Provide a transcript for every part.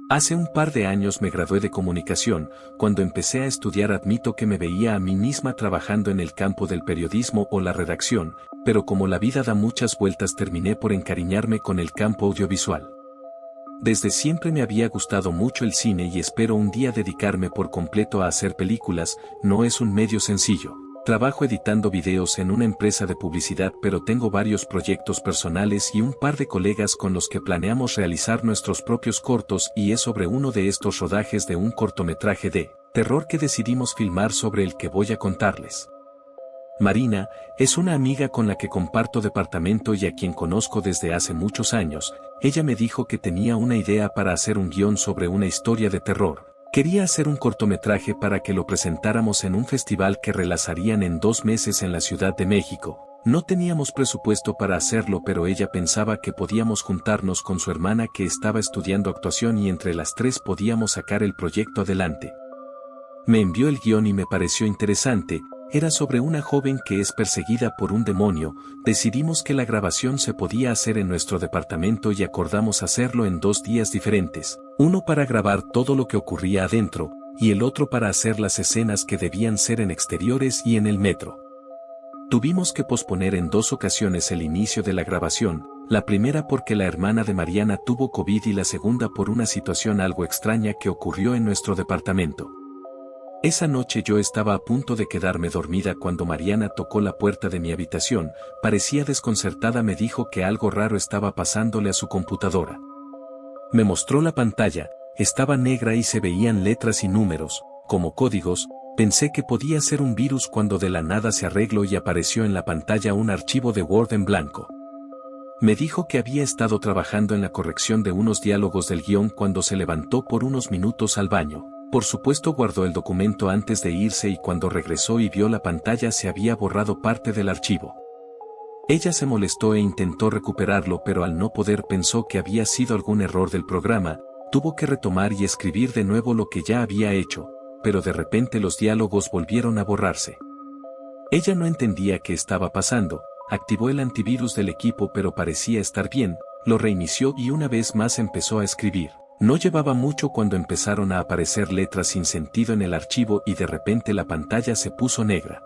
Hace un par de años me gradué de comunicación. Cuando empecé a estudiar admito que me veía a mí misma trabajando en el campo del periodismo o la redacción, pero como la vida da muchas vueltas terminé por encariñarme con el campo audiovisual. Desde siempre me había gustado mucho el cine y espero un día dedicarme por completo a hacer películas. No es un medio sencillo. Trabajo editando videos en una empresa de publicidad, pero tengo varios proyectos personales y un par de colegas con los que planeamos realizar nuestros propios cortos, y es sobre uno de estos rodajes de un cortometraje de terror que decidimos filmar sobre el que voy a contarles. Marina es una amiga con la que comparto departamento y a quien conozco desde hace muchos años. Ella me dijo que tenía una idea para hacer un guión sobre una historia de terror. Quería hacer un cortometraje para que lo presentáramos en un festival que realizarían en 2 meses en la Ciudad de México. No teníamos presupuesto para hacerlo, pero ella pensaba que podíamos juntarnos con su hermana que estaba estudiando actuación y entre las 3 podíamos sacar el proyecto adelante. Me envió el guión y me pareció interesante. Era sobre una joven que es perseguida por un demonio. Decidimos que la grabación se podía hacer en nuestro departamento y acordamos hacerlo en 2 días diferentes, uno para grabar todo lo que ocurría adentro, y el otro para hacer las escenas que debían ser en exteriores y en el metro. Tuvimos que posponer en 2 ocasiones el inicio de la grabación, la primera porque la hermana de Mariana tuvo COVID y la segunda por una situación algo extraña que ocurrió en nuestro departamento. Esa noche yo estaba a punto de quedarme dormida cuando Mariana tocó la puerta de mi habitación. Parecía desconcertada, me dijo que algo raro estaba pasándole a su computadora. Me mostró la pantalla, estaba negra y se veían letras y números, como códigos. Pensé que podía ser un virus cuando de la nada se arregló y apareció en la pantalla un archivo de Word en blanco. Me dijo que había estado trabajando en la corrección de unos diálogos del guión cuando se levantó por unos minutos al baño. Por supuesto guardó el documento antes de irse y cuando regresó y vio la pantalla se había borrado parte del archivo. Ella se molestó e intentó recuperarlo, pero al no poder pensó que había sido algún error del programa. Tuvo que retomar y escribir de nuevo lo que ya había hecho, pero de repente los diálogos volvieron a borrarse. Ella no entendía qué estaba pasando. Activó el antivirus del equipo pero parecía estar bien, lo reinició y una vez más empezó a escribir. No llevaba mucho cuando empezaron a aparecer letras sin sentido en el archivo y de repente la pantalla se puso negra.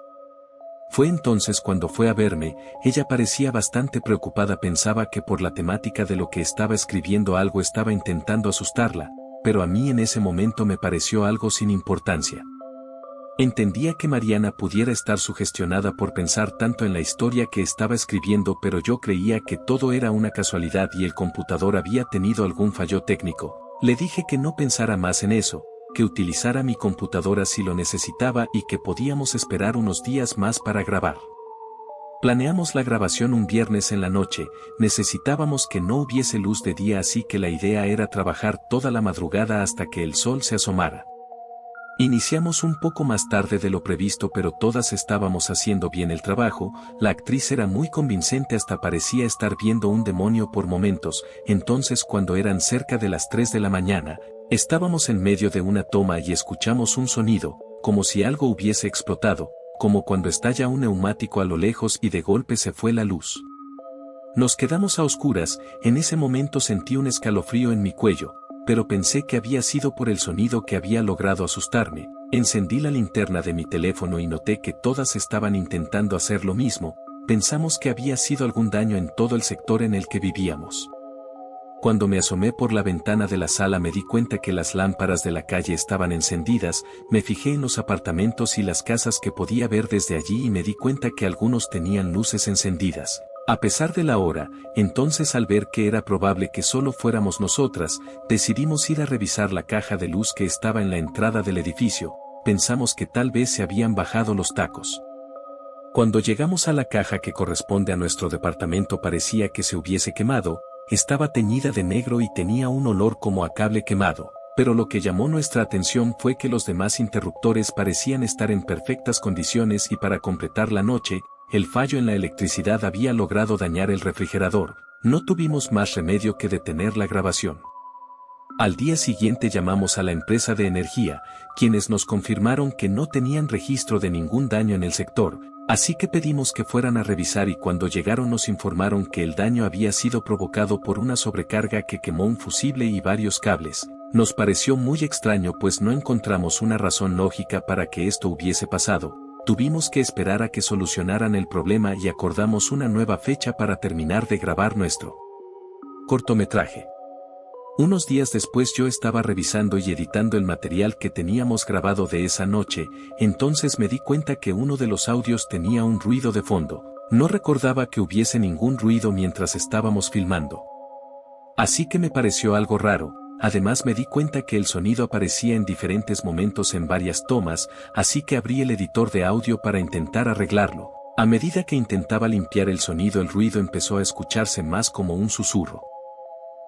Fue entonces cuando fue a verme. Ella parecía bastante preocupada, pensaba que por la temática de lo que estaba escribiendo algo estaba intentando asustarla, pero a mí en ese momento me pareció algo sin importancia. Entendía que Mariana pudiera estar sugestionada por pensar tanto en la historia que estaba escribiendo, pero yo creía que todo era una casualidad y el computador había tenido algún fallo técnico. Le dije que no pensara más en eso, que utilizara mi computadora si lo necesitaba y que podíamos esperar unos días más para grabar. Planeamos la grabación un viernes en la noche. Necesitábamos que no hubiese luz de día, así que la idea era trabajar toda la madrugada hasta que el sol se asomara. Iniciamos un poco más tarde de lo previsto, pero todas estábamos haciendo bien el trabajo. La actriz era muy convincente, hasta parecía estar viendo un demonio por momentos. Entonces, cuando eran cerca de las 3 de la mañana, estábamos en medio de una toma y escuchamos un sonido, como si algo hubiese explotado, como cuando estalla un neumático a lo lejos y de golpe se fue la luz. Nos quedamos a oscuras. En ese momento sentí un escalofrío en mi cuello, pero pensé que había sido por el sonido que había logrado asustarme. Encendí la linterna de mi teléfono y noté que todas estaban intentando hacer lo mismo. Pensamos que había sido algún daño en todo el sector en el que vivíamos. Cuando me asomé por la ventana de la sala me di cuenta que las lámparas de la calle estaban encendidas. Me fijé en los apartamentos y las casas que podía ver desde allí y me di cuenta que algunos tenían luces encendidas. A pesar de la hora, entonces al ver que era probable que solo fuéramos nosotras, decidimos ir a revisar la caja de luz que estaba en la entrada del edificio. Pensamos que tal vez se habían bajado los tacos. Cuando llegamos a la caja que corresponde a nuestro departamento parecía que se hubiese quemado. Estaba teñida de negro y tenía un olor como a cable quemado, pero lo que llamó nuestra atención fue que los demás interruptores parecían estar en perfectas condiciones y para completar la noche, el fallo en la electricidad había logrado dañar el refrigerador. No tuvimos más remedio que detener la grabación. Al día siguiente llamamos a la empresa de energía, quienes nos confirmaron que no tenían registro de ningún daño en el sector, así que pedimos que fueran a revisar y cuando llegaron nos informaron que el daño había sido provocado por una sobrecarga que quemó un fusible y varios cables. Nos pareció muy extraño pues no encontramos una razón lógica para que esto hubiese pasado. Tuvimos que esperar a que solucionaran el problema y acordamos una nueva fecha para terminar de grabar nuestro cortometraje. Unos días después yo estaba revisando y editando el material que teníamos grabado de esa noche, entonces me di cuenta que uno de los audios tenía un ruido de fondo. No recordaba que hubiese ningún ruido mientras estábamos filmando. Así que me pareció algo raro. Además me di cuenta que el sonido aparecía en diferentes momentos en varias tomas, así que abrí el editor de audio para intentar arreglarlo. A medida que intentaba limpiar el sonido, el ruido empezó a escucharse más como un susurro.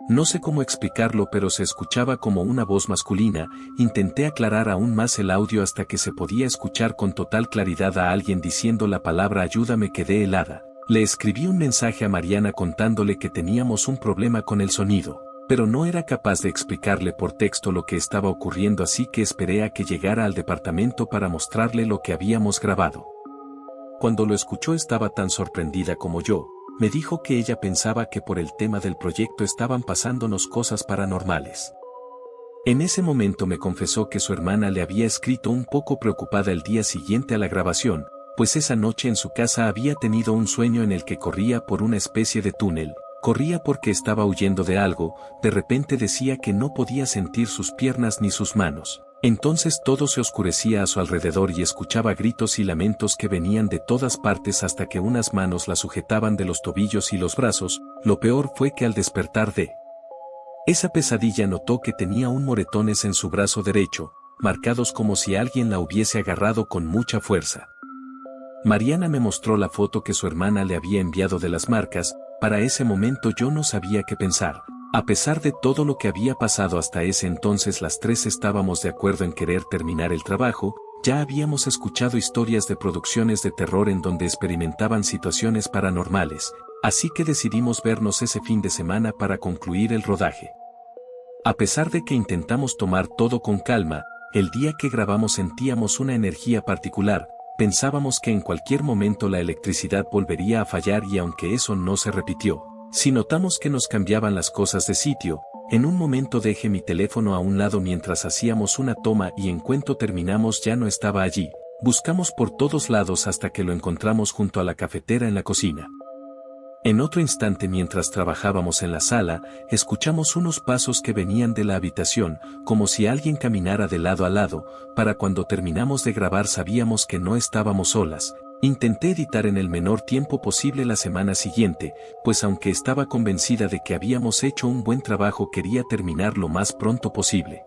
No sé cómo explicarlo, pero se escuchaba como una voz masculina. Intenté aclarar aún más el audio hasta que se podía escuchar con total claridad a alguien diciendo la palabra ayuda. Me quedé helada. Le escribí un mensaje a Mariana contándole que teníamos un problema con el sonido, pero no era capaz de explicarle por texto lo que estaba ocurriendo, así que esperé a que llegara al departamento para mostrarle lo que habíamos grabado. Cuando lo escuchó estaba tan sorprendida como yo. Me dijo que ella pensaba que por el tema del proyecto estaban pasándonos cosas paranormales. En ese momento me confesó que su hermana le había escrito un poco preocupada el día siguiente a la grabación, pues esa noche en su casa había tenido un sueño en el que corría por una especie de túnel. Corría porque estaba huyendo de algo, de repente decía que no podía sentir sus piernas ni sus manos. Entonces todo se oscurecía a su alrededor y escuchaba gritos y lamentos que venían de todas partes hasta que unas manos la sujetaban de los tobillos y los brazos. Lo peor fue que al despertar de esa pesadilla notó que tenía un moretones en su brazo derecho, marcados como si alguien la hubiese agarrado con mucha fuerza. Mariana me mostró la foto que su hermana le había enviado de las marcas. Para ese momento yo no sabía qué pensar. A pesar de todo lo que había pasado hasta ese entonces, las tres estábamos de acuerdo en querer terminar el trabajo. Ya habíamos escuchado historias de producciones de terror en donde experimentaban situaciones paranormales, así que decidimos vernos ese fin de semana para concluir el rodaje. A pesar de que intentamos tomar todo con calma, el día que grabamos sentíamos una energía particular. Pensábamos que en cualquier momento la electricidad volvería a fallar y aunque eso no se repitió, sí notamos que nos cambiaban las cosas de sitio. En un momento dejé mi teléfono a un lado mientras hacíamos una toma y en cuanto terminamos ya no estaba allí. Buscamos por todos lados hasta que lo encontramos junto a la cafetera en la cocina. En otro instante, mientras trabajábamos en la sala, escuchamos unos pasos que venían de la habitación, como si alguien caminara de lado a lado. Para cuando terminamos de grabar sabíamos que no estábamos solas. Intenté editar en el menor tiempo posible la semana siguiente, pues aunque estaba convencida de que habíamos hecho un buen trabajo quería terminar lo más pronto posible.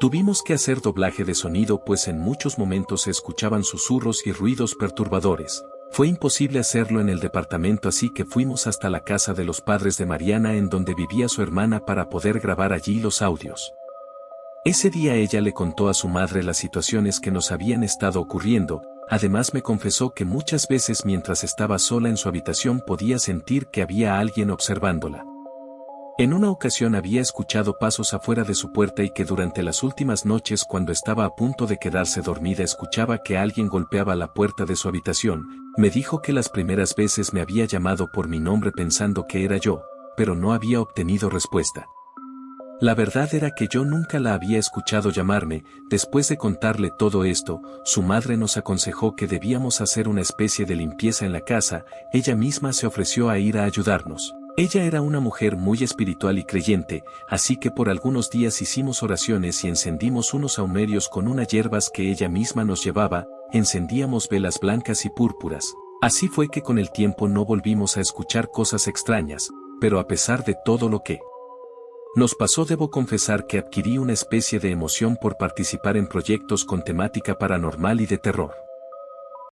Tuvimos que hacer doblaje de sonido pues en muchos momentos se escuchaban susurros y ruidos perturbadores. Fue imposible hacerlo en el departamento, así que fuimos hasta la casa de los padres de Mariana en donde vivía su hermana para poder grabar allí los audios. Ese día ella le contó a su madre las situaciones que nos habían estado ocurriendo. Además me confesó que muchas veces mientras estaba sola en su habitación podía sentir que había alguien observándola. En una ocasión había escuchado pasos afuera de su puerta y que durante las últimas noches cuando estaba a punto de quedarse dormida escuchaba que alguien golpeaba la puerta de su habitación. Me dijo que las primeras veces me había llamado por mi nombre pensando que era yo, pero no había obtenido respuesta. La verdad era que yo nunca la había escuchado llamarme. Después de contarle todo esto, su madre nos aconsejó que debíamos hacer una especie de limpieza en la casa. Ella misma se ofreció a ir a ayudarnos. Ella era una mujer muy espiritual y creyente, así que por algunos días hicimos oraciones y encendimos unos saumerios con unas hierbas que ella misma nos llevaba, encendíamos velas blancas y púrpuras. Así fue que con el tiempo no volvimos a escuchar cosas extrañas, pero a pesar de todo lo que nos pasó debo confesar que adquirí una especie de emoción por participar en proyectos con temática paranormal y de terror.